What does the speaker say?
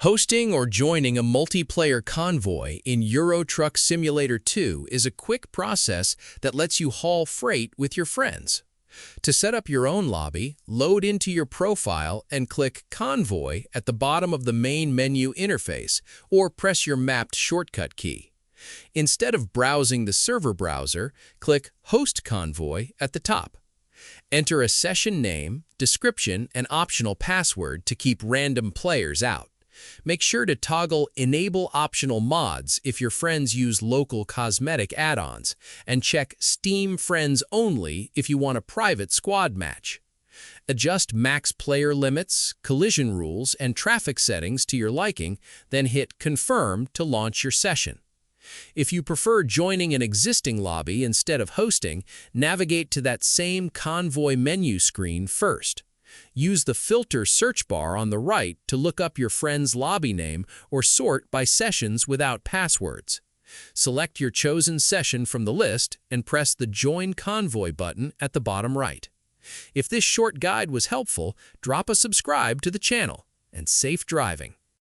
Hosting or joining a multiplayer convoy in Euro Truck Simulator 2 is a quick process that lets you haul freight with your friends. To set up your own lobby, load into your profile and click Convoy at the bottom of the main menu interface, or press your mapped shortcut key. Instead of browsing the server browser, click Host Convoy at the top. Enter a session name, description, and optional password to keep random players out. Make sure to toggle Enable Optional Mods if your friends use local cosmetic add-ons, and check Steam Friends Only if you want a private squad match. Adjust max player limits, collision rules, and traffic settings to your liking, then hit Confirm to launch your session. If you prefer joining an existing lobby instead of hosting, navigate to that same Convoy menu screen first. Use the filter search bar on the right to look up your friend's lobby name or sort by sessions without passwords. Select your chosen session from the list and press the Join Convoy button at the bottom right. If this short guide was helpful, drop a subscribe to the channel, and safe driving.